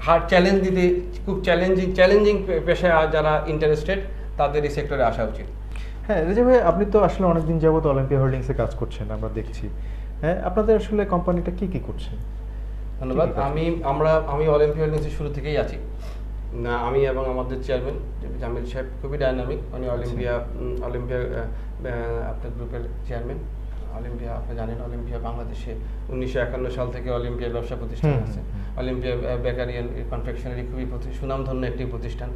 হার্ড চ্যালেঞ্জ দিতে, খুব চ্যালেঞ্জিং পেশায় যারা ইন্টারেস্টেড, তাদের এই সেক্টরে আসা উচিত। হ্যাঁ রেজা ভাই, আপনি তো আসলে অনেকদিন যাবত অলিম্পিয়া হোল্ডিংসে কাজ করছেন, আমরা দেখছি। হ্যাঁ, আপনাদের আসলে কোম্পানিটা কি করছে? ধন্যবাদ। আমি অলিম্পিয়া হোল্ডিংসে শুরু থেকেই আছি। আমি এবং আমাদের চেয়ারম্যান জামিল সাহেব খুবই ডায়নামিক। উনি অলিম্পিয়া আপনার গ্রুপের চেয়ারম্যান। অলিম্পিয়া, আপনি জানেন অলিম্পিয়া বাংলাদেশে 1951 সাল থেকে অলিম্পিয়া ব্যবসা প্রতিষ্ঠান আছে। অলিম্পিয়া বেকারি অ্যান্ড কনফেকশনারি খুবই সুনামধন্য একটি প্রতিষ্ঠান।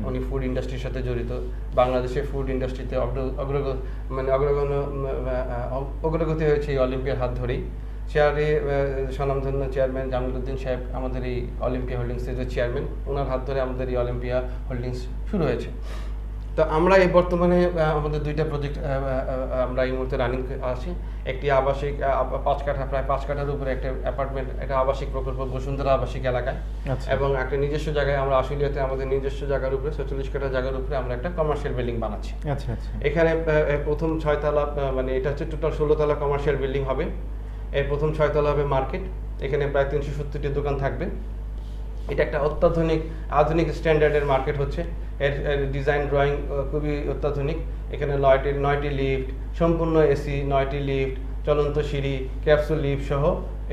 উনি ফুড ইন্ডাস্ট্রির সাথে জড়িত। বাংলাদেশে ফুড ইন্ডাস্ট্রিতে অগ্রগতি হয়েছে এই অলিম্পিয়ার হাত ধরেই। স্বনামধন্য চেয়ারম্যান জামিলউদ্দিন সাহেব আমাদের এই অলিম্পিয়া হোল্ডিংসের যে চেয়ারম্যান, ওনার হাত ধরে আমাদের এই অলিম্পিয়া হোল্ডিংস শুরু হয়েছে। তো আমরা এই বর্তমানে আমাদের 2টা প্রজেক্ট আমরা এই মুহূর্তে রানিং আছি। একটি আবাসিক 5 কাঠা, প্রায় 5 কাঠার উপরে একটা অ্যাপার্টমেন্ট, একটা আবাসিক প্রকল্প বসুন্ধরা আবাসিক এলাকায়, এবং একটা নিজস্ব জায়গায় আমরা আশুলিয়াতে আমাদের নিজস্ব জায়গার উপরে 46 কাঠা জায়গার উপরে আমরা একটা কমার্শিয়াল বিল্ডিং বানাচ্ছি। এখানে প্রথম 6 তলা, মানে এটা হচ্ছে টোটাল 16 তলা কমার্শিয়াল বিল্ডিং হবে। এর প্রথম 6 তলা হবে মার্কেট, এখানে প্রায় 370টি দোকান থাকবে। এটা একটা আধুনিক স্ট্যান্ডার্ডের মার্কেট হচ্ছে। এর ডিজাইন ড্রয়িং খুবই অত্যাধুনিক। এখানে 9টি লিফট, সম্পূর্ণ এসি, 9টি লিফট, চলন্ত সিঁড়ি, ক্যাপসুল লিফট সহ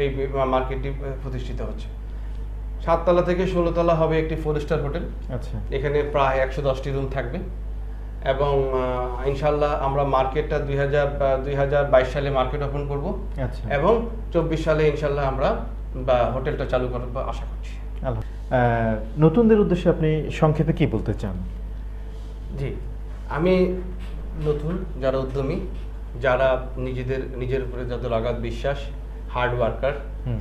এই মার্কেটটি প্রতিষ্ঠিত হচ্ছে। 7 তলা থেকে 16 তলা হবে একটি 4 স্টার হোটেল। এখানে প্রায় 110টি রুম থাকবে, এবং ইনশাল্লাহ আমরা মার্কেটটা 2022 সালে মার্কেট ওপেন করব, এবং 24 সালে ইনশাল্লাহ আমরা হোটেলটা চালু করব আশা করছি। নতুনদের উদ্দেশ্যে আপনি সংক্ষেপে কি বলতে চান? জি, আমি নতুন যারা উদ্যমী, যারা নিজের উপরে যাদের অগাধ বিশ্বাস, হার্ড ওয়ার্কার,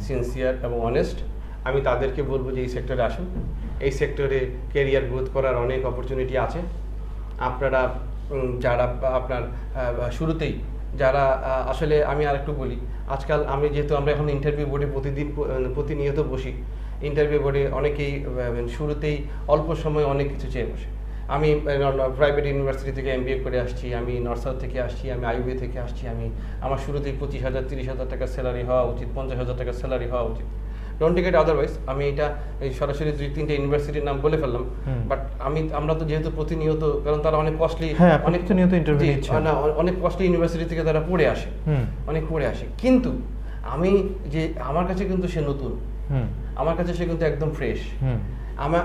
সিনসিয়ার এবং অনেস্ট, আমি তাদেরকে বলবো যে এই সেক্টরে আসুন। এই সেক্টরে ক্যারিয়ার গ্রোথ করার অনেক অপরচুনিটি আছে। আপনারা যারা আপনার শুরুতেই যারা আসলে, আমি আরেকটু বলি, আজকাল যেহেতু আমরা এখন ইন্টারভিউ বোর্ডে প্রতিনিয়ত বসি, ইন্টারভিউ বোর্ডে অনেকেই শুরুতেই অল্প সময় অনেক কিছু চেয়ে বসে। আমি প্রাইভেট ইউনিভার্সিটি থেকে MBA করে আসছি, আমি নর্থ সাউথ থেকে আসছি, আমি IUB থেকে আসছি। আমার শুরুতেই 25,000 30,000 টাকা স্যালারি হওয়া উচিত, 50,000 টাকা স্যালারি হওয়া উচিত। Don't take it otherwise. আমি এটা সরাসরি 2-3টে ইউনিভার্সিটির নাম বলে ফেললাম, বাট আমরা তো যেহেতু প্রতিনিয়ত, কারণ তারা অনেক কস্টলি, অনেক কস্টলি ইউনিভার্সিটি থেকে তারা পড়ে আসে, কিন্তু আমার কাছে কিন্তু সে নতুন, আমার কাছে সে কিন্তু একদম ফ্রেশ।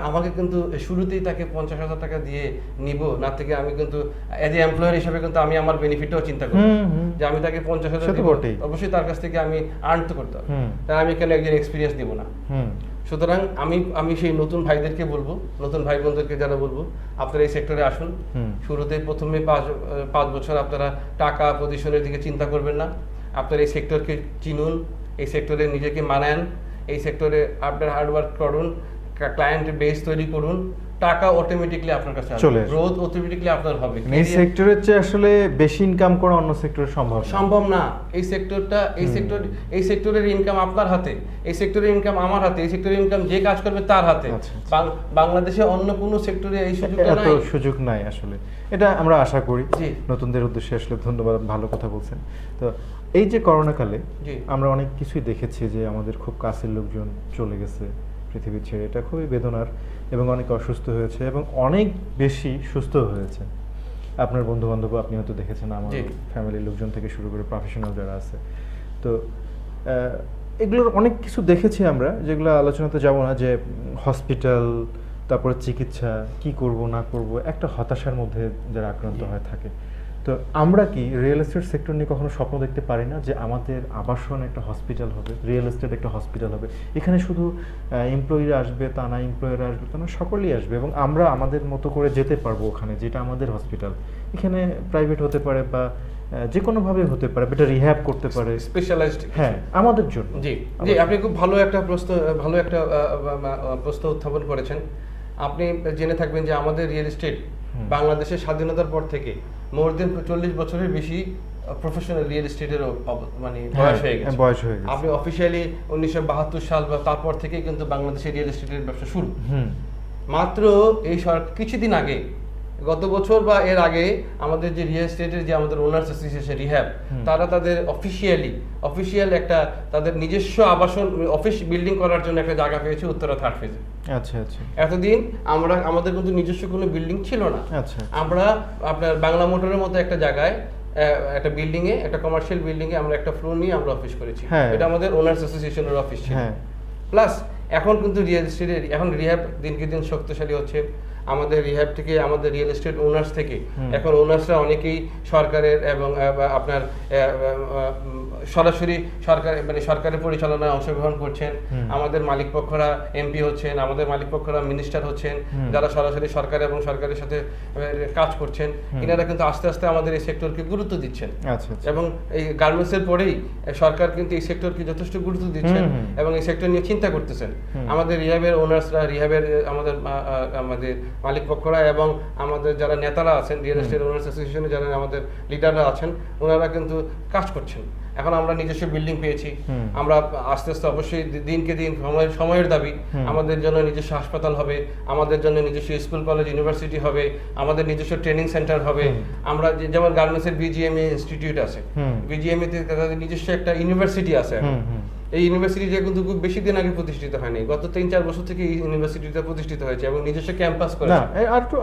আমাকে কিন্তু শুরুতেই তাকে 50,000 টাকা দিয়ে নিব না, থেকে আমি কিন্তু এজ এ এমপ্লয়ার হিসেবে কিন্তু আমি আমার বেনিফিটটাও চিন্তা করি, যে আমি তাকে 50,000 দিব, অবশ্যই তার কাছ থেকে আমি আর্ন তো করতে হবে, তাই আমি কেন একজন এক্সপিরিয়েন্স দিব না। সুতরাং আমি সেই নতুন ভাইদেরকে বলবো, নতুন ভাই বোনদেরকে যারা বলবো, আপনারা এই সেক্টরে আসুন। শুরুতে প্রথমে 5 বছর আপনারা টাকা পজিশনের দিকে চিন্তা করবেন না। আপনারা এই সেক্টরকে চিনুন, এই সেক্টরে নিজেকে মানান, এই সেক্টরে আপনার হার্ডওয়ার্ক করুন, ক্লায়েন্ট বেস তৈরি করুন, টাকা অটোমেটিকলি আপনার কাছে চলে আসবে, আসবে। গ্রোথ অটোমেটিকলি আপনার হবে। এই সেক্টরের চেয়ে আসলে বেশি ইনকাম করা অন্য সেক্টরে সম্ভব না। সম্ভব না। এই সেক্টরের ইনকাম আপনার হাতে, এই সেক্টরের ইনকাম আমার হাতে, এই সেক্টরের ইনকাম যে কাজ করবে তার হাতে। আচ্ছা, বাংলাদেশে অন্য কোনো সেক্টরে এই সুযোগটা এত নাই। সুযোগ নাই আসলে, এটা আমরা আশা করি। জি। নতুনদের উদ্দেশ্যে আসলে ধন্যবাদ, ভালো কথা বলছেন। তো এই যে করোনাকালে জি। আমরা অনেক কিছুই দেখেছি যে আমাদের খুব কাছের লোকজন চলে গেছে পৃথিবী ছেড়ে, এটা খুবই বেদনার, এবং অনেক অসুস্থ হয়েছে এবং অনেক বেশি সুস্থ হয়েছে। আপনার বন্ধু বান্ধব আপনি হয়তো দেখেছেন, আমার জি। ফ্যামিলির লোকজন থেকে শুরু করে প্রফেশনাল যারা আছে। তো এগুলোর অনেক কিছু দেখেছি আমরা, যেগুলো আলোচনাতে যাব না, যে হসপিটাল, তারপরে চিকিৎসা, কি করব না করব, একটা হতাশার মধ্যে যারা আক্রান্ত হয়ে থাকে। তো আমরা কি রিয়েল এস্টেট সেক্টর নিয়ে কখনো স্বপ্ন দেখতে পারি না যে আমাদের আবাসন একটা হসপিটাল হবে, রিয়েল এস্টেট একটা হসপিটাল হবে? এখানে শুধু এমপ্লয়িরা আসবে তা না, এমপ্লয়াররা আসবে তা না, সকলেই আসবে, এবং আমরা আমাদের মতো করে যেতে পারবো ওখানে, যেটা আমাদের হসপিটাল। এখানে প্রাইভেট হতে পারে বা যে কোনোভাবে হতে পারে, এটা রিহ্যাব করতে পারে, স্পেশালাইজড। হ্যাঁ, আমাদের জন্য। জি জি, আপনি খুব ভালো একটা প্রশ্ন উত্থাপন করেছেন। আপনি জেনে থাকবেন যে আমাদের রিয়েল এস্টেট বাংলাদেশের স্বাধীনতার পর থেকে মোর দেন 40 বছরের বেশি প্রফেশনাল রিয়েল এস্টেটের মানে বয়স হয়ে গেছে। বয়স হয়ে গেছে। আপনি অফিসিয়ালি 1972 সাল বা তারপর থেকে কিন্তু বাংলাদেশের রিয়েল এস্টেটের ব্যবসা শুরু। মাত্র এই কিছুদিন আগে, গত বছর বা এর আগে, আমাদের যে রিয়েল এস্টেটের যে আমাদের ওনার্স অ্যাসোসিয়েশন রিহ্যাব, তারা তাদের অফিসিয়াল একটা তাদের নিজস্ব আবাসন অফিস বিল্ডিং করার জন্য একটা জায়গা পেয়েছে উত্তরা 3rd ফেজে। আচ্ছা আচ্ছা। এতদিন আমাদের কিন্তু নিজস্ব কোনো বিল্ডিং ছিল না। আচ্ছা। আমরা আপনার বাংলা মোটরের মতো একটা জায়গায়, একটা বিল্ডিং এ, একটা কমার্শিয়াল বিল্ডিং এ আমরা একটা ফ্লোর নিয়ে আমরা অফিস করেছি। এটা আমাদের ওনার্স অ্যাসোসিয়েশনের অফিস ছিল। প্লাস এখন কিন্তু রিয়েল এস্টেটের এখন রিহ্যাব দিনকে দিন শক্তিশালী হচ্ছে। আমাদের রিহ্যাব থেকে, আমাদের রিয়েল এস্টেট ওনার্স থেকে এখন ওনার্সরা অনেকেই সরকারের এবং আপনার সরাসরি সরকারের পরিচালনায় অংশগ্রহণ করছেন। আমাদের মালিক পক্ষরা এমপি হচ্ছেন, আমাদের মালিক পক্ষরা মিনিস্টার হচ্ছেন, যারা সরাসরি সরকার এবং সরকারের সাথে কাজ করছেন। এনারা কিন্তু আস্তে আস্তে আমাদের এই সেক্টরকে গুরুত্ব দিচ্ছেন। এবং এই গার্মেন্টসের পরেই সরকার কিন্তু এই সেক্টরকে যথেষ্ট গুরুত্ব দিচ্ছেন এবং এই সেক্টর নিয়ে চিন্তা করতেছেন। আমাদের রিহ্যাবের ওনার্সরা, রিহ্যাবের আমাদের মালিক পক্ষরা এবং আমাদের যারা নেতারা আছেন, রিয়েল এস্টেট ওনার্স অ্যাসোসিয়েশনে যারা আমাদের লিডাররা আছেন, ওনারা কিন্তু কাজ করছেন। এখন আমরা নিজস্ব বিল্ডিং পেয়েছি। আমরা আস্তে আস্তে অবশ্যই দিনকে দিন সময়ের দাবি, আমাদের জন্য নিজস্ব হাসপাতাল হবে, আমাদের জন্য নিজস্ব স্কুল কলেজ ইউনিভার্সিটি হবে, আমাদের নিজস্ব ট্রেনিং সেন্টার হবে। আমরা যেমন গার্মেন্টসের বিজিএমএ ইনস্টিটিউট আছে, বিজিএমএ তে তাদের নিজস্ব একটা ইউনিভার্সিটি আছে। এই ইউনিভার্সিটিটা কিন্তু খুব বেশি দিন আগে প্রতিষ্ঠিত হয়নি, গত 3-4 বছর থেকে এই ইউনিভার্সিটিটা প্রতিষ্ঠিত হয়েছে এবং নিজস্ব ক্যাম্পাস করেছে। না,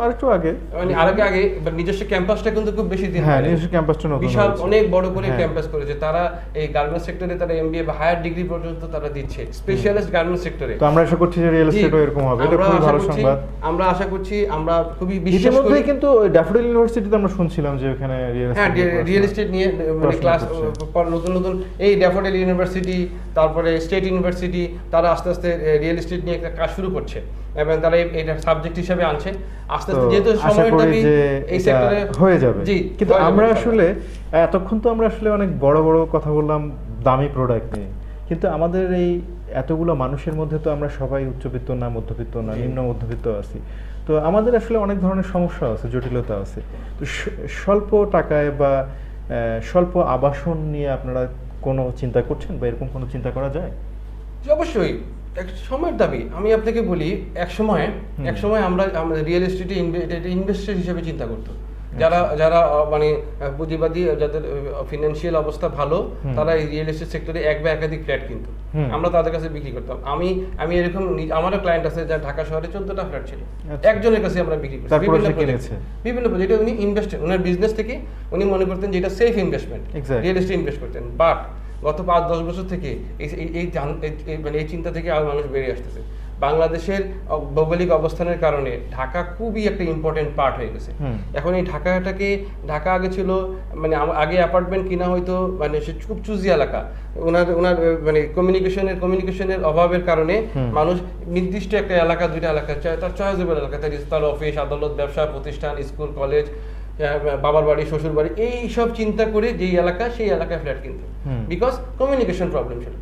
আরেকটু আগে, মানে আগে নিজস্ব ক্যাম্পাসটা কিন্তু খুব বেশি দিন, হ্যাঁ, নিজস্ব ক্যাম্পাসটা নতুন বিশাল হয়েছে। অনেক বড় করে ক্যাম্পাস করেছে তারা। এই গার্মেন্টস সেক্টরে তারা এমবিএ বা হায়ার ডিগ্রি পর্যন্ত তারা দিচ্ছে, স্পেশালিস্ট গার্মেন্টস সেক্টরে। তো আমরা আশা করছি যে রিয়েল এস্টেটও এরকম হবে, এটা খুবই ভালো সংবাদ। আমরা আশা করছি, আমরা খুবই বিশ্বাস করি। ইতিমধ্যেই কিন্তু ওই ড্যাফোডিল ইউনিভার্সিটিতে আমরা শুনছিলাম যে ওখানে রিয়েল এস্টেট নিয়ে মানে ক্লাস নতুন এই ড্যাফোডিল ইউনিভার্সিটি, তারপরে স্টেট ইউনিভার্সিটি, তারা আস্তে আস্তে রিয়েল এস্টেট নিয়ে একটা কাজ শুরু করছে এবং তারা এটা সাবজেক্ট হিসেবে আনছে আস্তে আস্তে, যেহেতু সময়ের দাবি এই সেক্টরে হয়ে যাবে। জি, কিন্তু আমরা আসলে এতক্ষণ তো আমরা আসলে অনেক বড় বড় কথা বললাম দামি প্রোডাক্ট নিয়ে, কিন্তু আমাদের এই এতগুলো মানুষের মধ্যে তো আমরা সবাই উচ্চবিত্ত না, মধ্যবিত্ত না, নিম্ন মধ্যবিত্ত আছি। তো আমাদের আসলে অনেক ধরনের সমস্যা আছে, জটিলতা আছে। তো স্বল্প টাকায় বা স্বল্প আবাসন নিয়ে আপনারা কোনো চিন্তা করছেন বা এরকম কোনো চিন্তা করা যায়? অবশ্যই এক সময়ের দাবি। আমি আপনাকে বলি, এক সময় আমরা রিয়েল এস্টেটে ইনভেস্টর হিসেবে চিন্তা করতো। যারা মানে পুঁজিবাদী, যাদের ফিনান্সিয়াল অবস্থা ভালো, তারা এই রিয়েল এস্টেট সেক্টরে এক বা একাধিক ফ্ল্যাট কিনতো, আমরা তাদের কাছে বিক্রি করতাম। আমি এরকম আমারও ক্লায়েন্ট আছে যার ঢাকা শহরে 14টা ফ্ল্যাট ছিল, একজনের কাছে আমরা বিক্রি করছি বিভিন্ন প্রজেক্টে। উনি ইনভেস্ট, ওনার বিজনেস থেকে উনি মনে করতেন যে এটা safe investment, real estate invest করতেন। বাট গত 5-10 বছর থেকে এই চিন্তা থেকে আর মানুষ বেরিয়ে আসতেছে। বাংলাদেশের ভৌগোলিক অবস্থানের কারণে ঢাকা খুবই একটা ইম্পর্টেন্ট পার্ট হয়ে গেছে। এখন এই ঢাকা আগে ছিল মানে আগে অ্যাপার্টমেন্ট কিনা হয়তো মানে সে খুব চুজি এলাকা, ওনার মানে কমিউনিকেশনের অভাবের কারণে মানুষ নির্দিষ্ট একটা এলাকা, 2টা এলাকা তার চয়েসেবল এলাকা, তার অফিস, আদালত, ব্যবসা প্রতিষ্ঠান, স্কুল কলেজ, বাবার বাড়ি, শ্বশুর বাড়ি, এই সব চিন্তা করে যেই এলাকা সেই এলাকায় ফ্ল্যাট কিনতো, বিকজ কমিউনিকেশন প্রবলেম ছিল।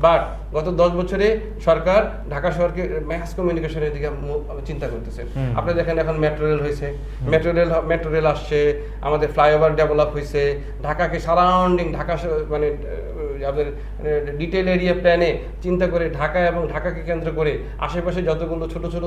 বাট গত 10 বছরে সরকার ঢাকা শহরকে ম্যাস কমিউনিকেশনের দিকে চিন্তা করতেছে। আপনি দেখেন এখন মেট্রো রেল হয়েছে, মেট্রো রেল আসছে, আমাদের ফ্লাইওভার ডেভেলপ হয়েছে, ঢাকাকে সারাউন্ডিং ঢাকা মানে আপনাদের ডিটেল এরিয়া প্ল্যানে চিন্তা করে ঢাকা এবং ঢাকাকে কেন্দ্র করে আশেপাশে যতগুলো ছোট ছোট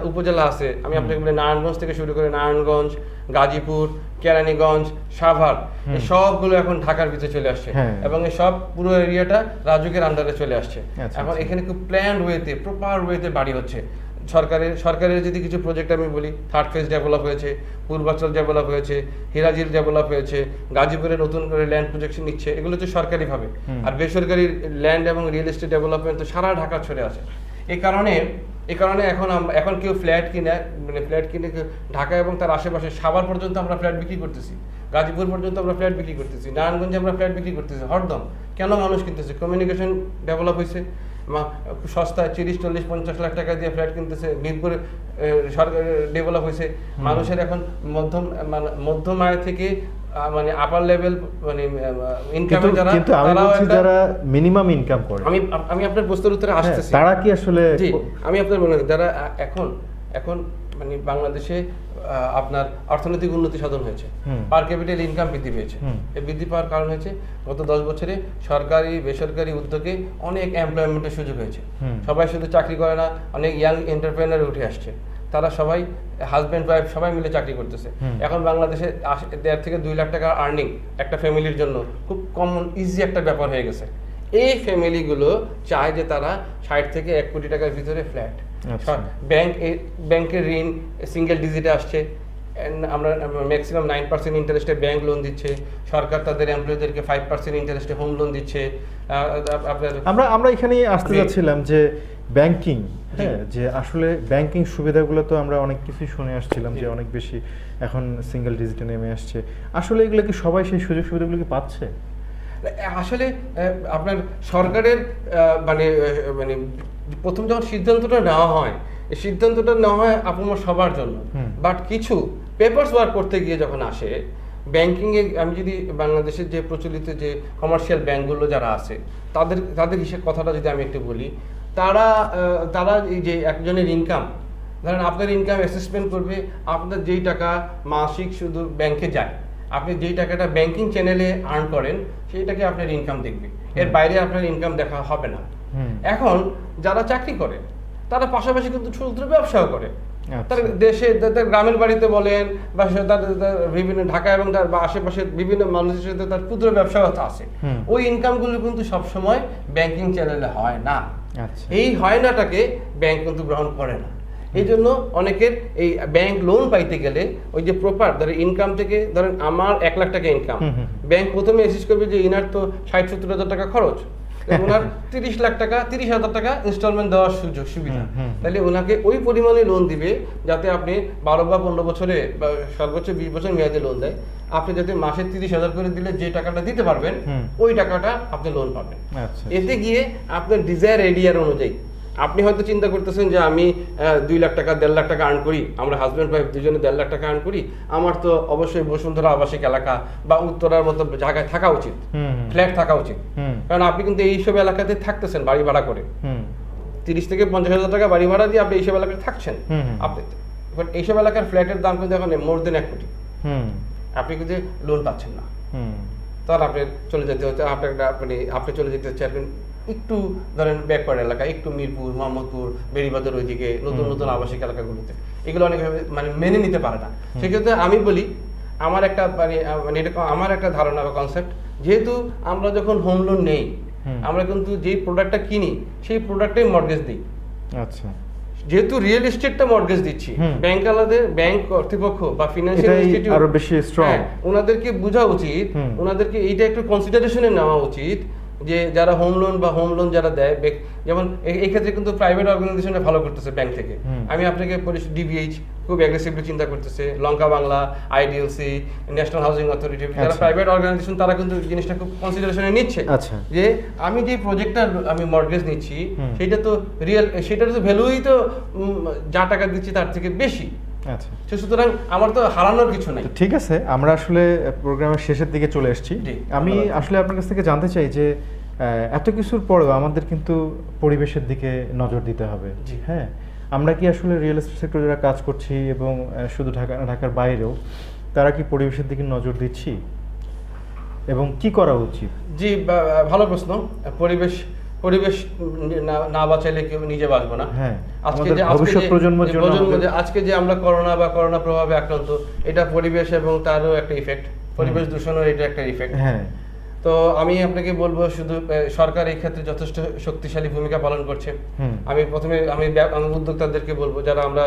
উপজেলা আছে, আমি আপনাকে বলি নারায়ণগঞ্জ থেকে শুরু করে নারায়ণগঞ্জ, গাজীপুর, কেরানীগঞ্জ, সাভার, এই সবগুলো এখন ঢাকার ভিতরে চলে আসছে এবং এই সব পুরো এরিয়াটা রাজুকের আন্ডারে চলে আসছে। এখন এখানে খুব প্ল্যান্ড ওয়েতে, প্রপার ওয়েতে বাড়ি হচ্ছে। সরকারের যদি কিছু প্রজেক্ট আমি বলি, 3rd ফেজ ডেভেলপ হয়েছে, পূর্বাচল ডেভেলপ হয়েছে, হিরাজিল ডেভেলপ হয়েছে, গাজীপুরে নতুন করে ল্যান্ড প্রজেকশন নিচ্ছে, এগুলো তো সরকারিভাবে। আর বেসরকারি ল্যান্ড এবং রিয়েল এস্টেট ডেভেলপমেন্ট তো সারা ঢাকা ছড়ে আছে। এই কারণে এখন কেউ ফ্ল্যাট কিনে ঢাকা এবং তার আশেপাশে সাভার পর্যন্ত আমরা ফ্ল্যাট বিক্রি করতেছি, গাজীপুর পর্যন্ত আমরা ফ্ল্যাট বিক্রি করতেছি, নারায়ণগঞ্জে আমরা ফ্ল্যাট বিক্রি করতেছি হরদম। কেন মানুষ কিনতেছে? কমিউনিকেশন ডেভেলপ হয়েছে, সস্তায় 40-40-50 লাখ টাকা দিয়ে ফ্ল্যাট কিনতেছে। মিরপুরে সরকার ডেভেলপ হয়েছে, মানুষের এখন মধ্যম আয় থেকে মানে আপার লেভেল মানে ইনকামে যারা, কিন্তু আমি বলছি যারা মিনিমাম ইনকাম করে, আমি আপনার প্রশ্নের উত্তরে আসতেছি, তারা কি আসলে, জি আমি আপনার বলি যারা এখন মানে বাংলাদেশে আপনার অর্থনৈতিক উন্নতি সাধন হয়েছে, পার ক্যাপিটাল ইনকাম বৃদ্ধি পেয়েছে। এই বৃদ্ধি পাওয়ার কারণ হয়েছে গত 10 বছরে সরকারি বেসরকারি উদ্যোগে অনেক এমপ্লয়মেন্টের সুযোগ হয়েছে। সবাই শুধু চাকরি করে না, অনেক ইয়াং এন্টারপ্রেনার উঠে আসছে, তারা সবাই হাজব্যান্ড ওয়াইফ সবাই মিলে চাকরি করতেছে। এখন বাংলাদেশে 1.5 থেকে 2 লাখ টাকা আর্নিং একটা ফ্যামিলির জন্য খুব কমন ইজি একটা ব্যাপার হয়ে গেছে। এই ফ্যামিলিগুলো চায় যে তারা 60 থেকে 1 কোটি টাকার ভিতরে ফ্ল্যাট। ব্যাংকের ঋণ সিঙ্গেল ডিজিটে আসছে, আমরা ম্যাক্সিমাম 9% ইন্টারেস্টে ব্যাংক লোন দিচ্ছে, সরকার তাদের এমপ্লয়ীদেরকে 5% ইন্টারেস্টে হোম লোন দিচ্ছে। আমরা এখানে আসতে যাচ্ছিলাম যে ব্যাংকিং, হ্যাঁ, যে আসলে ব্যাংকিং সুবিধাগুলো তো আমরা অনেক কিছুই শুনে আসছিলাম যে অনেক বেশি এখন সিঙ্গেল ডিজিটে নেমে আসছে। আসলে এগুলো কি সবাই সেই সুযোগ সুবিধাগুলো কি পাচ্ছে? আসলে আপনার সরকারের মানে মানে প্রথম যখন সিদ্ধান্তটা নেওয়া হয়, এই সিদ্ধান্তটা নেওয়া হয় আপনার সবার জন্য, বাট কিছু পেপারস ওয়ার্ক করতে গিয়ে যখন আসে ব্যাংকিংয়ে, আমি যদি বাংলাদেশের যে প্রচলিত যে কমার্শিয়াল ব্যাংকগুলো যারা আছে তাদের হিসেবে কথাটা যদি আমি একটু বলি, তারা এই যে একজনের ইনকাম, ধরেন আপনার ইনকাম অ্যাসেসমেন্ট করবে আপনার যেই টাকা মাসিক শুধু ব্যাংকে যায়, আপনি যেই টাকাটা ব্যাংকিং চ্যানেলে আর্ন করেন সেইটাকে আপনার ইনকাম দেখবে, এর বাইরে আপনার ইনকাম দেখা হবে না। এখন যারা চাকরি করে তারা পাশাপাশি কিন্তু ক্ষুদ্র ব্যবসাও করে, তার দেশে তার গ্রামের বাড়িতে বলেন বা তাদের বিভিন্ন ঢাকা এবং তার বা আশেপাশের বিভিন্ন মানুষের সাথে তার ক্ষুদ্র ব্যবসাও আছে। ওই ইনকামগুলো কিন্তু সবসময় ব্যাংকিং চ্যানেলে হয় না। এই হয় নাটাকে ব্যাংক কিন্তু গ্রহণ করে না। এই জন্য অনেকের এই ব্যাংক লোন পাইতে গেলে ওই যে প্রপার ধরেন ইনকাম থেকে, ধরেন আমার 1 লাখ টাকা ইনকাম, ব্যাংক প্রথমে অ্যাসেস করবে যে ইনার তো 60-70 হাজার টাকা খরচ, ওনার 30 লাখ টাকা 30,000 টাকা ইনস্টলমেন্ট দেওয়ার সুবিধা, তাহলে ওনাকে ওই পরিমাণে লোন দিবে যাতে আপনি 12 বা 15 বছরে বা সর্বোচ্চ 20 বছর মেয়াদে লোন দেয়, আপনি যাতে মাসে 30,000 করে দিলে যে টাকাটা দিতে পারবেন ওই টাকাটা আপনি লোন পাবেন। এতে গিয়ে আপনার ডিজায়ার এরিয়ার অনুযায়ী আপনি হয়তো চিন্তা করতেছেন যে আমি 2 লাখ টাকা 1.5 লাখ টাকা আর্ন করি, আমরা হাজব্যান্ড ওয়াইফ দুজনে 1.5 লাখ টাকা আর্ন করি, আমার তো অবশ্যই বসুন্ধরা আবাসিক এলাকা বা উত্তরার মতো জায়গায় থাকা উচিত, ফ্ল্যাট থাকা উচিত, কারণ আপনি কিন্তু এইসব এলাকাতে থাকতেছেন বাড়ি ভাড়া করে, 30 থেকে 50,000 টাকা বাড়ি ভাড়া দিয়ে আপনি এইসব এলাকায় থাকছেন। আপনি এইসব এলাকার ফ্ল্যাটের দাম কিন্তু এখন মোর দেন 1 কোটি, আপনি কিন্তু লোন পাচ্ছেন না, তাহলে আপনি চলে যেতে হচ্ছে, আপনি চলে যেতে হচ্ছে একটু ধরেন ব্যাকওয়ার্ড এলাকা, একটু মিরপুর, মোহাম্মদপুর, বেড়িবাঁধের ওইদিকে নতুন নতুন আবাসিক এলাকাগুলোতে, এগুলো অনেক মানে মেনে নিতে পারে না। সেক্ষেত্রে আমি বলি আমার একটা এটা আমার একটা ধারণা বা কনসেপ্ট, যেহেতু আমরা যখন হোম লোন নেই আমরা কিন্তু যেই প্রোডাক্টটা কিনি সেই প্রোডাক্টটাই মর্টগেজ দিই। আচ্ছা, যেহেতু রিয়েল এস্টেটটা মর্টগেজ দিচ্ছি, ব্যাংক কর্তৃপক্ষ বা ফিনান্সিয়াল ইনস্টিটিউট আরো বেশি স্ট্রং, ওনাদেরকে বোঝা উচিত, ওনাদেরকে এইটা একটু কনসিডারেশনে নেওয়া উচিত যে যারা হোম লোন যারা দেয়, যেমন এই ক্ষেত্রে কিন্তু প্রাইভেট অর্গানাইজেশনে ভালো করতেছে ব্যাংক থেকে। আমি আপনাকে ডিবিএইচ খুব অ্যাগ্রেসিভলি চিন্তা করতেছে, Lanka Bangla, IDLC, national housing authority, যারা প্রাইভেট অর্গানাইজেশন তারা কিন্তু জিনিসটা খুব কনসিডারেশনে নিচ্ছে যে আমি যে প্রজেক্টটা আমি মর্টগেজ নিচ্ছি সেটা তো সেটার তো ভ্যালুই তো যা টাকা দিচ্ছি তার থেকে বেশি। আচ্ছা, সুতরাং আমার তো হারানোর কিছু নাই। ঠিক আছে, আমরা আসলে প্রোগ্রামের শেষের দিকে চলে এসেছি। আমি আসলে আপনার কাছ থেকে জানতে চাই যে এত কিছুর পরেও আমাদের কিন্তু পরিবেশের দিকে নজর দিতে হবে। জি। হ্যাঁ, আমরা কি আসলে রিয়েল এস্টেট সেক্টরে যারা কাজ করছি এবং শুধু ঢাকার বাইরেও তারা কি পরিবেশের দিকে নজর দিচ্ছি এবং কি করা উচিত? জি, ভালো প্রশ্ন। পরিবেশ পরিবেশ না বাঁচাইলে কেউ নিজে বাঁচবো না। হ্যাঁ, আজকে আমাদের যে ভবিষ্যৎ প্রজন্মের জন্য আমাদের- আজকে যে আমরা করোনা প্রভাবে আক্রান্ত, এটা পরিবেশ এবং তারও একটা ইফেক্ট, পরিবেশ দূষণের এটা একটা ইফেক্ট। হ্যাঁ, তো আমি আপনাকে বলবো শুধু সরকার এই ক্ষেত্রে যথেষ্ট শক্তিশালী ভূমিকা পালন করছে। হুম। আমি উদ্যোক্তাদেরকে বলবো, যারা আমরা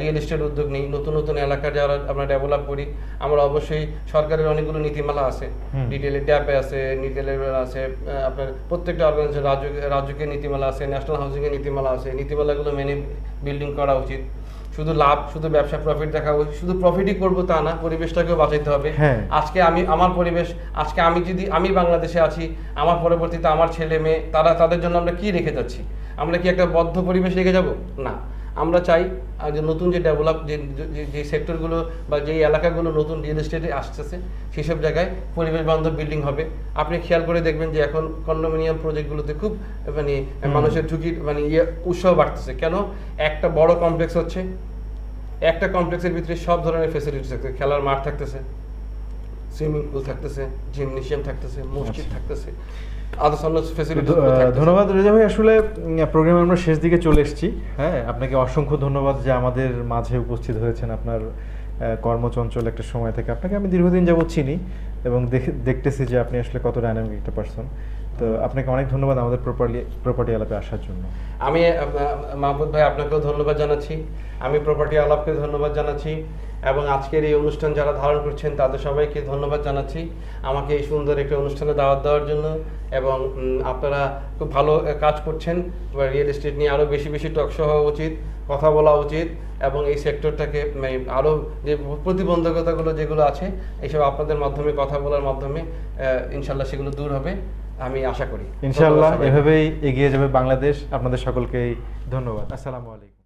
রিয়েল এস্টেট উদ্যোগ নিই, নতুন নতুন এলাকা যারা আমরা ডেভেলপ করি, আমরা অবশ্যই সরকারের অনেকগুলো নীতিমালা আছে, হুম। ডিটেলের ট্যাপে আছে, ডিটেলের আছে, আপনার প্রত্যেকটা অর্গানাইজেশন রাজ্যকে নীতিমালা আছে, ন্যাশনাল হাউজিং এর নীতিমালা আছে। নীতিমালাগুলো মেনে বিল্ডিং করা উচিত। শুধু লাভ, শুধু ব্যবসা প্রফিট দেখা উচিত, শুধু প্রফিটই করবো তা না, পরিবেশটাকেও বাঁচাইতে হবে। হ্যাঁ। আজকে আমার পরিবেশ, আজকে আমি বাংলাদেশে আছি, আমার পরবর্তীতে আমার ছেলে মেয়ে, তাদের জন্য আমরা কি রেখে যাচ্ছি? আমরা কি একটা বদ্ধ পরিবেশ রেখে যাব? না, আমরা চাই যে নতুন যে ডেভেলপ যে সেক্টরগুলো বা যেই এলাকাগুলো নতুন রিয়েল এস্টেটে আসতেছে, সেসব জায়গায় পরিবেশ বান্ধব বিল্ডিং হবে। আপনি খেয়াল করে দেখবেন যে এখন কন্ডোমিনিয়াম প্রজেক্টগুলোতে খুব মানে মানুষের ঝুঁকির উৎসাহ বাড়তেছে। কেন? একটা বড় কমপ্লেক্স হচ্ছে, একটা কমপ্লেক্সের ভিতরে সব ধরনের ফেসিলিটি থাকতেছে, খেলার মাঠ থাকতেছে, সুইমিং পুল থাকতেছে, জিমনেশিয়াম থাকতেছে, মসজিদ থাকতেছে, আদার্স অন্য ফেসিলিটি। ধন্যবাদ রেজা ভাই। আসলে প্রোগ্রামে আমরা শেষ দিকে চলে এসেছি। হ্যাঁ, আপনাকে অসংখ্য ধন্যবাদ যে আমাদের মাঝে উপস্থিত হয়েছেন আপনার কর্মচঞ্চল একটা সময় থেকে। আপনাকে আমি দীর্ঘদিন যাবৎ চিনি এবং দেখতেছি যে আপনি আসলে কত ডাইনামিক একটা পার্সন। তো আপনাকে অনেক ধন্যবাদ আমাদের প্রপার্টি আলাপে আসার জন্য। আমি মাহবুব ভাই আপনাকেও ধন্যবাদ জানাচ্ছি, আমি প্রপার্টি আলাপকে ধন্যবাদ জানাচ্ছি, এবং আজকের এই অনুষ্ঠান যারা ধারণ করছেন তাদের সবাইকে ধন্যবাদ জানাচ্ছি আমাকে এই সুন্দর একটা অনুষ্ঠানে দাওয়াত দেওয়ার জন্য। এবং আপনারা খুব ভালো কাজ করছেন। রিয়েল এস্টেট নিয়ে আরও বেশি বেশি টকশো হওয়া উচিত, কথা বলা উচিত, এবং এই সেক্টরটাকে আরও যে প্রতিবন্ধকতাগুলো যেগুলো আছে, এইসব আপনাদের মাধ্যমে কথা বলার মাধ্যমে ইনশাল্লাহ সেগুলো দূর হবে আমি আশা করি। ইনশাআল্লাহ এভাবেই এগিয়ে যাবে বাংলাদেশ। আপনাদের সকলকেই ধন্যবাদ। আসসালামু আলাইকুম।